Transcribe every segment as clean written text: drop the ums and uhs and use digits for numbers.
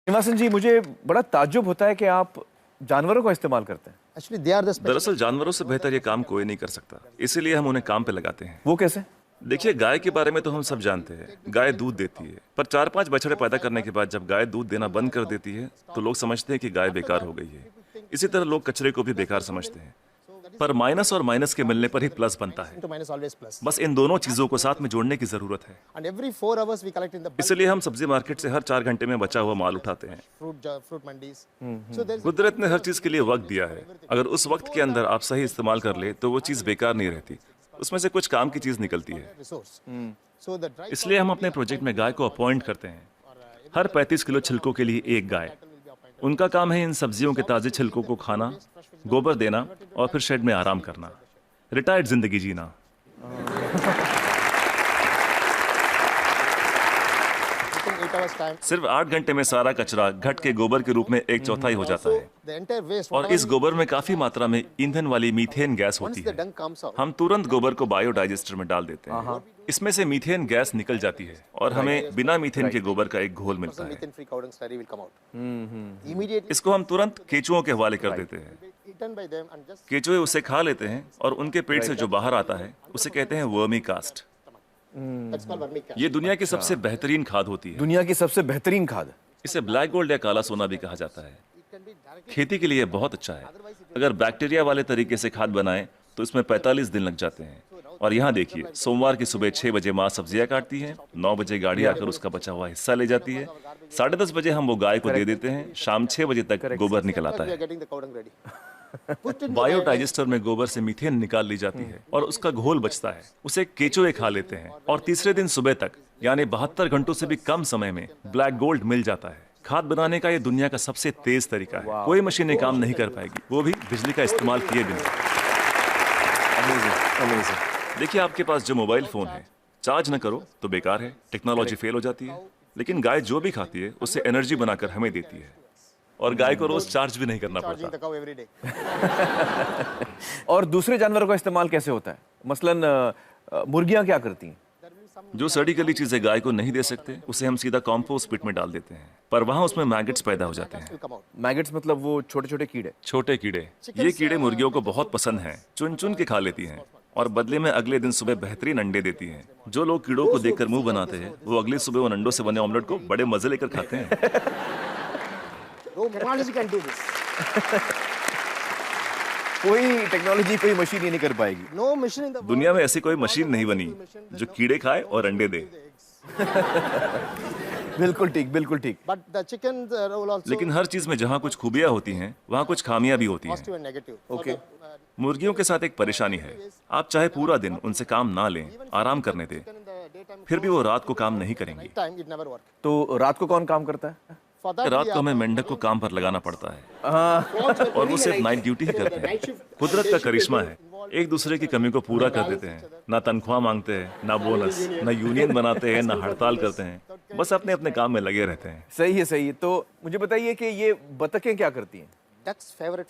निवासन जी, मुझे बड़ा ताज्जुब होता है कि आप जानवरों का इस्तेमाल करते हैं। दरअसल जानवरों से बेहतर ये काम कोई नहीं कर सकता, इसीलिए हम उन्हें काम पे लगाते हैं। वो कैसे? देखिए, गाय के बारे में तो हम सब जानते हैं, गाय दूध देती है। पर 4-5 बछड़े पैदा करने के बाद जब गाय दूध देना बंद कर देती है तो लोग समझते हैं कि गाय बेकार हो गई है। इसी तरह लोग कचरे को भी बेकार समझते हैं, पर माइनस और माइनस के मिलने पर ही प्लस बनता है। बस इन दोनों चीजों को साथ में जोड़ने की जरूरत है। इसलिए हम सब्जी मार्केट से हर 4 घंटे में बचा हुआ माल उठाते हैं। कुदरत ने हर चीज के लिए वक्त दिया है। अगर उस वक्त के अंदर आप सही इस्तेमाल कर ले तो वो चीज बेकार नहीं रहती, उसमें से कुछ काम की चीज निकलती है। इसलिए हम अपने प्रोजेक्ट में गाय को अपॉइंट करते हैं। हर 35 किलो छिलकों के लिए एक गाय। उनका काम है इन सब्जियों के ताजे छिलकों को खाना, गोबर देना और फिर शेड में आराम करना, रिटायर्ड जिंदगी जीना। सिर्फ 8 घंटे में सारा कचरा घट के गोबर के रूप में 1/4 हो जाता है। और इस गोबर में काफी मात्रा में ईंधन वाली मीथेन गैस होती है। हम तुरंत गोबर को बायोडाइजेस्टर में डाल देते हैं। इसमें से मीथेन गैस निकल जाती है और हमें बिना मीथेन के गोबर का एक घोल मिलता है। इसको हम तुरंत केचुओं के हवाले कर देते हैं। केचुए उसे खा लेते हैं और उनके पेट से जो बाहर आता है उसे कहते हैं वर्मी कास्ट। ये दुनिया की सबसे बेहतरीन खाद होती है। दुनिया की सबसे बेहतरीन खाद। इसे ब्लैक गोल्ड या काला सोना भी कहा जाता है। खेती के लिए बहुत अच्छा है। अगर बैक्टीरिया वाले तरीके से खाद बनाएं तो इसमें 45 दिन लग जाते हैं। और यहाँ देखिए, सोमवार की सुबह 6 बजे माँ सब्जियां काटती है, 9 बजे गाड़ी आकर उसका बचा हुआ हिस्सा ले जाती है, 10:30 बजे हम वो गाय को दे देते हैं, शाम 6 बजे तक गोबर निकल आता है। बायोडाइजेस्टर में गोबर से मीथेन निकाल ली जाती है और उसका घोल बचता है। उसे केचुए खा लेते हैं और तीसरे दिन सुबह तक, यानी 72 घंटों से भी कम समय में ब्लैक गोल्ड मिल जाता है। खाद बनाने का ये दुनिया का सबसे तेज तरीका है। कोई मशीनें काम नहीं कर पाएगी, वो भी बिजली का इस्तेमाल किए बिना। देखिए, आपके पास जो मोबाइल फोन है, चार्ज न करो तो बेकार है, टेक्नोलॉजी फेल हो जाती है। लेकिन गाय जो भी खाती है उससे एनर्जी बनाकर हमें देती है और गाय को रोज चार्ज भी नहीं करना पड़ता। और दूसरे जानवरों का इस्तेमाल कैसे होता है? मसलन मुर्गियां क्या करती हैं? जो सड़ी गली चीजें गाय को नहीं दे सकते उसे हम सीधा कॉम्पोस्ट पिट में डाल देते हैं, पर वहाँ उसमें मैगेट्स पैदा हो जाते हैं। मैगेट्स मतलब वो छोटे छोटे कीड़े? छोटे कीड़े। ये कीड़े मुर्गियों को बहुत पसंद हैं, चुन चुन के खा लेती हैं और बदले में अगले दिन सुबह बेहतरीन अंडे देती हैं। जो लोग कीड़ों को देखकर मुंह बनाते हैं वो अगली सुबह उन अंडों से बने ऑमलेट को बड़े मजे लेकर खाते हैं। कोई टेक्नोलॉजी, कोई मशीन ये नहीं कर पाएगी। दुनिया में ऐसी कोई मशीन नहीं बनी जो कीड़े खाए और अंडे दे। बिल्कुल ठीक, बिल्कुल ठीक। लेकिन हर चीज में जहाँ कुछ खूबियाँ होती हैं वहाँ कुछ खामियां भी होती हैं। ओके। मुर्गियों के साथ एक परेशानी है, आप चाहे पूरा दिन उनसे काम ना लें, आराम करने दें, फिर भी वो रात को काम नहीं करेंगी। तो रात को कौन काम करता है? रात को हमें मेंढक को काम पर लगाना पड़ता है और वो सिर्फ नाइट ड्यूटी ही करते हैं। कुदरत का करिश्मा है, एक दूसरे की कमी को पूरा कर देते हैं। ना तनख्वाह मांगते हैं, ना बोनस, ना यूनियन बनाते हैं, ना हड़ताल करते हैं, बस अपने अपने काम में लगे रहते हैं। सही है, सही है। तो मुझे बताइए कि ये बतखें क्या करती हैं?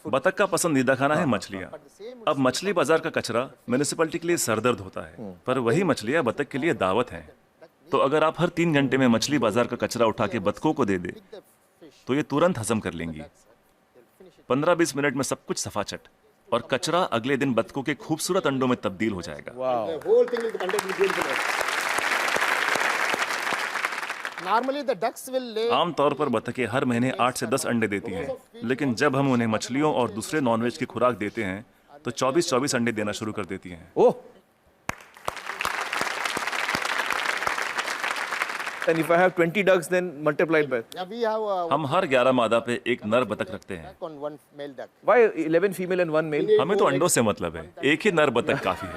बतख का पसंदीदा खाना है मछलियाँ। अब मछली बाजार का कचरा म्युनिसिपैलिटी के लिए सरदर्द होता है, पर वही मछलियाँ बतख के लिए दावत हैं। तो अगर आप हर 3 घंटे में मछली बाजार का कचरा उठा के बतखों को दे दे तो ये तुरंत हजम कर लेंगी। 15-20 मिनट में सब कुछ सफाचट, और कचरा अगले दिन बतखों के खूबसूरत अंडों में तब्दील हो जाएगा। आमतौर पर बतखें हर महीने 8 से 10 अंडे देती हैं, लेकिन जब हम उन्हें मछलियों और दूसरे नॉनवेज की खुराक देते हैं तो 24-24 अंडे देना शुरू कर देती हैं। ओह! And if I have 20 ducks, then multiplied by? हम हर 11 मादा पे एक नर बतख रखते हैं। Why 11 female and 1 male? हमें तो अंडों से मतलब है, एक ही नर बतख काफी है।